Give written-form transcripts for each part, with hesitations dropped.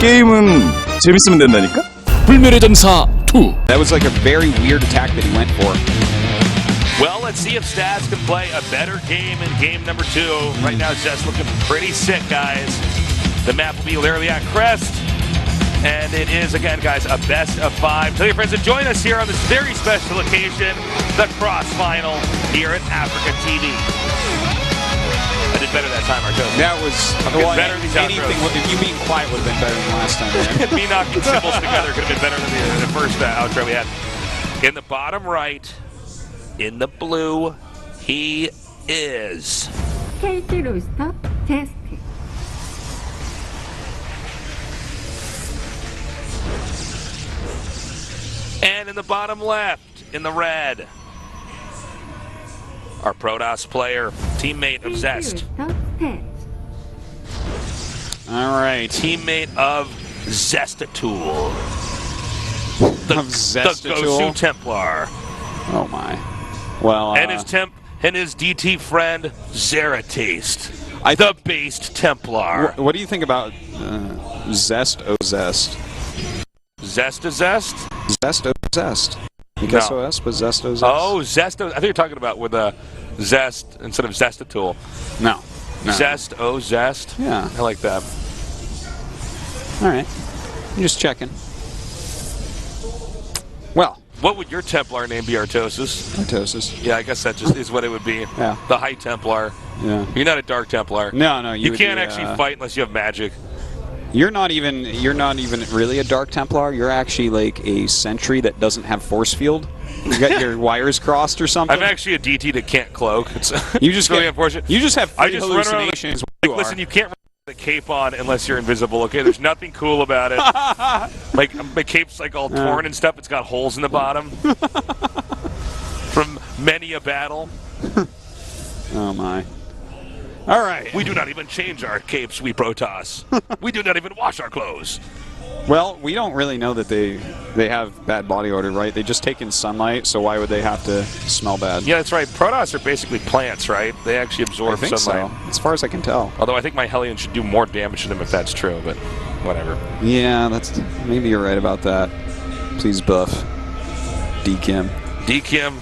게임은 재밌으면 된다니까? 불멸의 전사 2. That was like a very weird attack that he went for. Well, let's see if Stats can play a better game in game number 2. Right now, Zest looking pretty sick, guys. The map will be literally at Crest. And it is, again, guys, a best of 5. Tell your friends to join us here on this very special occasion, the CrossFinal here at Africa TV. I did better that time, Arto. That was better than these anything. You being quiet would have been better than last time. Man. Me knocking symbols together could have been better than the first outro we had. In the bottom right, in the blue, he is K2 Ro.4 Zest. And in the bottom left, in the red, our Protoss player, teammate of Zest. All right. Teammate of Zest2. The Go-Su Templar. Oh my. Well, and his DT friend, Zarataste. The based Templar. What do you think about Zest? Oh, Zest. Zest to Zest? Zest, oh, Zest. You guess OS, but Zest, oh, Zest. Oh, Zest. I think you're talking about with a Zest instead of Zestatool. No. Zest, oh, Zest. Yeah. I like that. All right. I'm just checking. Well. What would your Templar name be, Artosis? Artosis. Yeah, I guess that just is what it would be. Yeah. The High Templar. Yeah. You're not a Dark Templar. No. You can't actually fight unless you have magic. You're not even really a Dark Templar. You're actually like a sentry that doesn't have force field. You got your wires crossed or something. I'm actually a DT that can't cloak. You just really unfortunate. You just have hallucinations. Listen, you can't run the cape on unless you're invisible. Okay, there's nothing cool about it. Like my cape's like all torn and stuff. It's got holes in the bottom from many a battle. Oh my. All right. We do not even change our capes, we Protoss. We do not even wash our clothes. Well, we don't really know that they have bad body odor, right? They just take in sunlight, so why would they have to smell bad? Yeah, that's right. Protoss are basically plants, right? They actually absorb sunlight. So, as far as I can tell. Although I think my Hellion should do more damage to them if that's true, but whatever. Yeah, maybe you're right about that. Please buff D-Kim. D-Kim.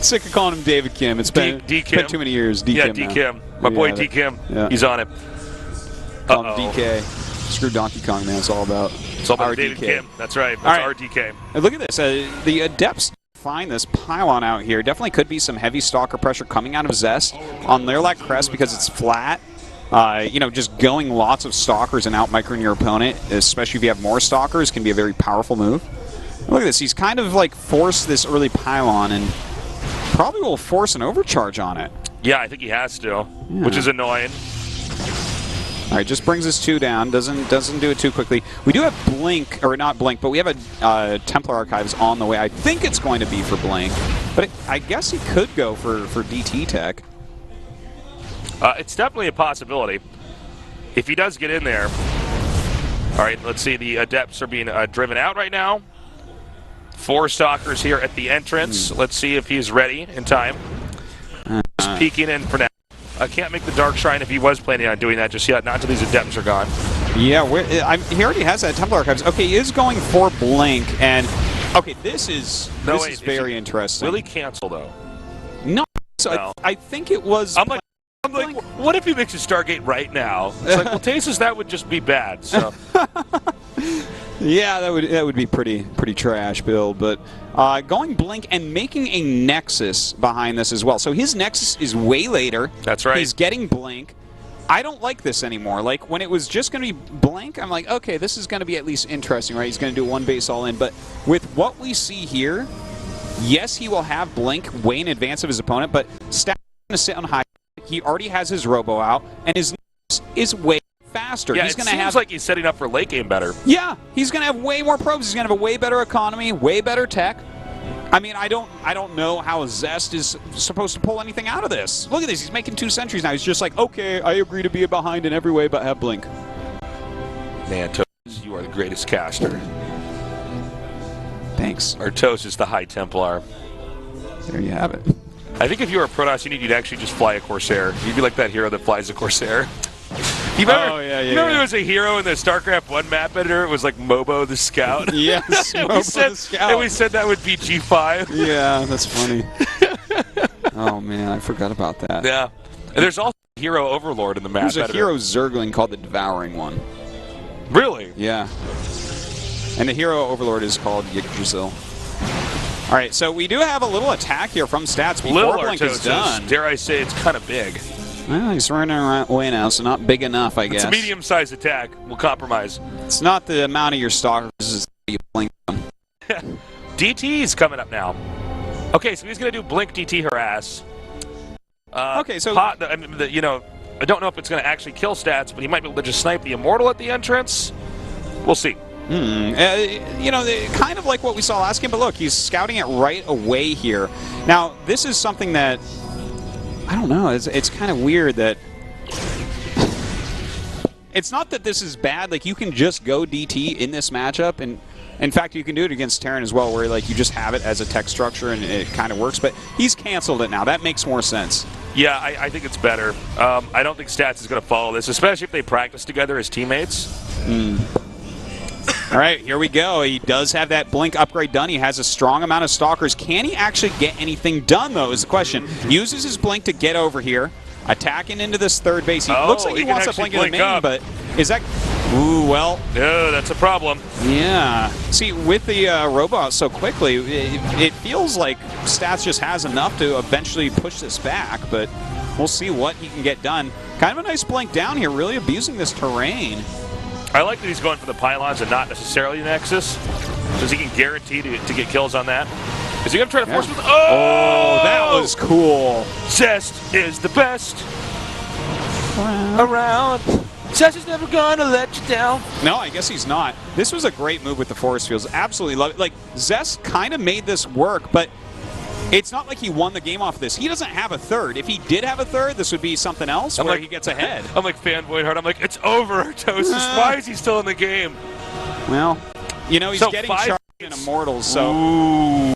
Sick of calling him David Kim. It's been too many years. D-Kim. Yeah, D-Kim. My boy D-Kim. Yeah. He's on it. Call him DK. Screw Donkey Kong, man. It's all about David Kim. That's right. That's our DK. Look at this. The Adepts find this pylon out here. Definitely could be some heavy stalker pressure coming out of Zest on Lairlac Crest because it's flat. You know, just going lots of stalkers and out-microing your opponent, especially if you have more stalkers, can be a very powerful move. Look at this. He's kind of like forced this early pylon and probably will force an overcharge on it. Yeah, I think he has to, which is annoying. All right, just brings us 2 down. Doesn't do it too quickly. We do have Blink, or not Blink, but we have a Templar Archives on the way. I think it's going to be for Blink, but I guess he could go for DT tech. It's definitely a possibility. If he does get in there. All right, let's see. The Adepts are being driven out right now. 4 stalkers here at the entrance. Let's see if he's ready in time. Just peeking in for now. I can't make the Dark Shrine if he was planning on doing that just yet. Not until these Adepts are gone. Yeah, he already has that Templar Archives. Okay, he is going for Blink, and okay, this is very interesting. Will he cancel though? No, so no. I think it was. I'm like, what if he makes a Stargate right now? It's like, well, Tasis, that would just be bad. So. Yeah, that would be pretty trash build, but going Blink and making a Nexus behind this as well. So his Nexus is way later. That's right. He's getting Blink. I don't like this anymore. Like, when it was just going to be Blink, I'm like, okay, this is going to be at least interesting, right? He's going to do 1 base all in, but with what we see here, yes, he will have Blink way in advance of his opponent, but Stat going to sit on high. He already has his Robo out, and his Nexus is way faster. Yeah, he's it seems like he's setting up for late game better. Yeah, he's going to have way more probes. He's going to have a way better economy, way better tech. I mean, I don't know how Zest is supposed to pull anything out of this. Look at this. He's making 2 sentries now. He's just like, okay, I agree to be behind in every way but have Blink. Man, Toes, you are the greatest caster. Thanks. Toes is the High Templar. There you have it. I think if you were a Protoss unit, you'd actually just fly a Corsair. You'd be like that hero that flies a Corsair. You remember, Oh, yeah, yeah, you remember yeah. there was a hero in the StarCraft 1 map editor? It was like Mobo the Scout. Yes, and, Mobo we said, the Scout. and we said that would be G5. Yeah, that's funny. Oh, man, I forgot about that. Yeah. And there's also a hero Overlord in the map There's a editor. hero Zergling called the Devouring One. Really? Yeah. And the hero Overlord is called Yggdrasil. All right, so we do have a little attack here from Stats before Little Blink is Artosis. done. Dare I say it's kind of big. Well, he's running away now, so not big enough, I guess. It's a medium-sized attack. We'll compromise. It's not the amount of your stalkers, it's you blink them. DT's coming up now. Okay, so he's going to do Blink DT Harass. Okay, so... I mean, you know, I don't know if it's going to actually kill Stats, but he might be able to just snipe the Immortal at the entrance. We'll see. You know, kind of like what we saw last game, but look, he's scouting it right away here. Now, this is something that, I don't know, it's kind of weird that... It's not that this is bad, like, you can just go DT in this matchup, and in fact, you can do it against Terran as well, where, like, you just have it as a tech structure and it kind of works, but he's canceled it now. That makes more sense. Yeah, I think it's better. I don't think Stats is going to follow this, especially if they practice together as teammates. All right, here we go. He does have that Blink upgrade done. He has a strong amount of Stalkers. Can he actually get anything done, though, is the question. Uses his Blink to get over here, attacking into this third base. He looks like he wants to Blink in the main, but is that... Ooh, well... No, that's a problem. Yeah. See, with the robot so quickly, it feels like Stats just has enough to eventually push this back, but we'll see what he can get done. Kind of a nice Blink down here, really abusing this terrain. I like that he's going for the pylons and not necessarily Nexus, because he can guarantee to get kills on that. Is he going to try to force with... Oh, that was cool. Zest is the best around. Zest is never going to let you down. No, I guess he's not. This was a great move with the force fields. Absolutely love it. Like, Zest kind of made this work, but it's not like he won the game off this. He doesn't have a third. If he did have a third, this would be something else where he gets ahead. I'm like fanboy hard. I'm like, it's over, Artosis. Why is he still in the game? Well, you know, he's getting charged in Immortals, so... Ooh.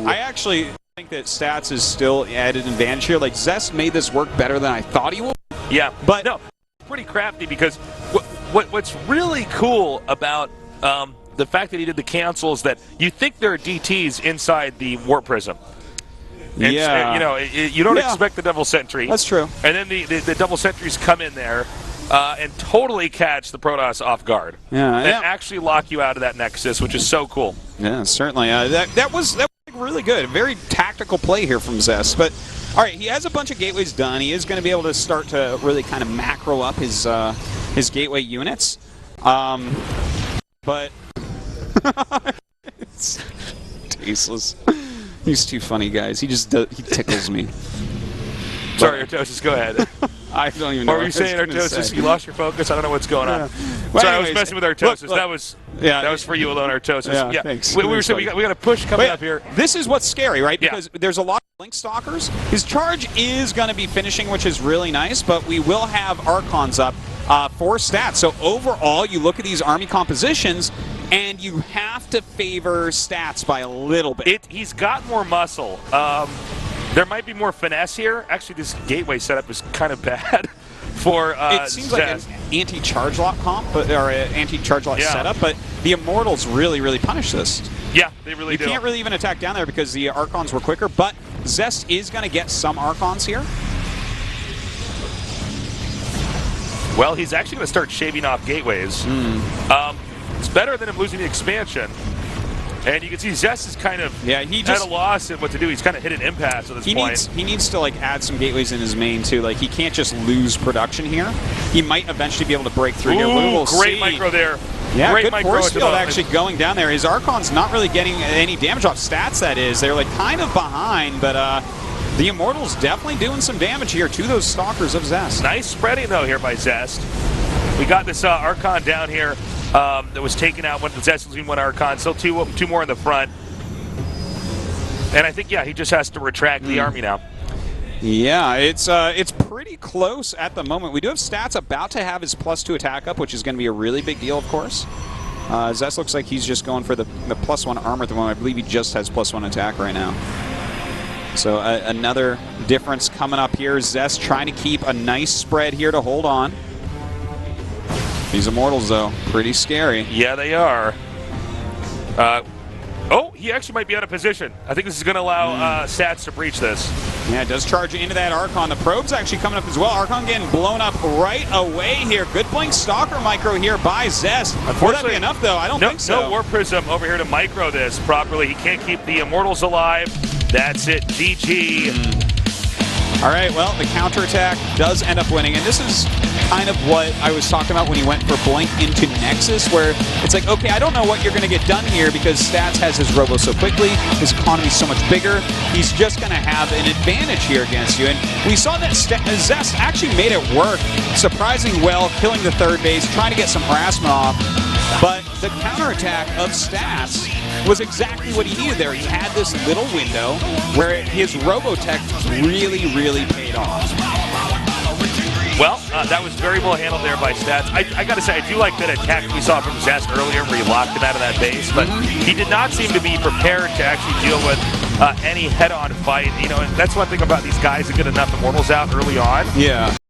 I actually think that Stats is still at an advantage here. Like, Zest made this work better than I thought he would. Yeah, but no, pretty crafty because what's really cool about the fact that he did the cancel is that you think there are DTs inside the Warp Prism. And, yeah. You know, you don't expect the double sentry. That's true. And then the double sentries come in there and totally catch the Protoss off guard. Yeah. And actually lock you out of that Nexus, which is so cool. Yeah, certainly. That was really good. Very tactical play here from Zest. But, all right, he has a bunch of gateways done. He is going to be able to start to really kind of macro up his gateway units. But it's tasteless. He's too funny, guys. He tickles me. Sorry, Artosis, go ahead. I don't even know. What were you saying, Artosis? You lost your focus? I don't know what's going on. Well, Sorry, I was messing with Artosis. Look. That was for you alone, Artosis. Yeah, thanks. We were saying we got a push coming up here. This is what's scary, right? Because there's a lot of Blink Stalkers. His charge is going to be finishing, which is really nice, but we will have Archons up for Stats. So overall, you look at these army compositions, and you have to favor Stats by a little bit. He's got more muscle. There might be more finesse here. Actually, this gateway setup is kind of bad for it seems like an anti-charge lock comp, or an anti-charge lock setup, but the Immortals really punish this. Yeah, they really do. You can't really even attack down there because the Archons were quicker, but Zest is going to get some Archons here. Well, he's actually going to start shaving off gateways. It's better than him losing the expansion. And you can see Zest is kind of at a loss at what to do. He's kind of hit an impasse at this point. He needs to like add some gateways in his main too. Like he can't just lose production here. He might eventually be able to break through here. We'll great see. micro there. Yeah, great good micro force field actually going down there. His Archon's not really getting any damage off Stats, that is. They're like kind of behind, but the Immortal's definitely doing some damage here to those Stalkers of Zest. Nice spreading though here by Zest. We got this Archon down here that was taken out when the Zest was in one Archon. Still two more in the front. And I think, he just has to retract the army now. Yeah, it's pretty close at the moment. We do have Stats about to have his +2 attack up, which is going to be a really big deal, of course. Zest looks like he's just going for the +1 armor at the moment. I believe he just has +1 attack right now. So another difference coming up here. Zest trying to keep a nice spread here to hold on. These Immortals, though, pretty scary. Yeah, they are. Oh, he actually might be out of position. I think this is going to allow Stats to breach this. Yeah, it does charge into that Archon. The probe's actually coming up as well. Archon getting blown up right away here. Good blink Stalker micro here by Zest. Will that be enough, though? I don't think so. No War Prism over here to micro this properly. He can't keep the Immortals alive. That's it. GG. All right, well, the counterattack does end up winning, and this is kind of what I was talking about when he went for Blink into Nexus, where it's like, okay, I don't know what you're going to get done here because Stats has his Robo so quickly, his economy's so much bigger, he's just going to have an advantage here against you. And we saw that Zest actually made it work surprisingly well, killing the third base, trying to get some harassment off, but the counterattack of Stats was exactly what he needed there. He had this little window where his Robotech really, really paid off. Well, that was very well handled there by Stats. I got to say, I do like that attack we saw from Zest earlier where he locked him out of that base, but he did not seem to be prepared to actually deal with any head-on fight. You know, and that's one thing about these guys that get enough Immortals out early on. Yeah.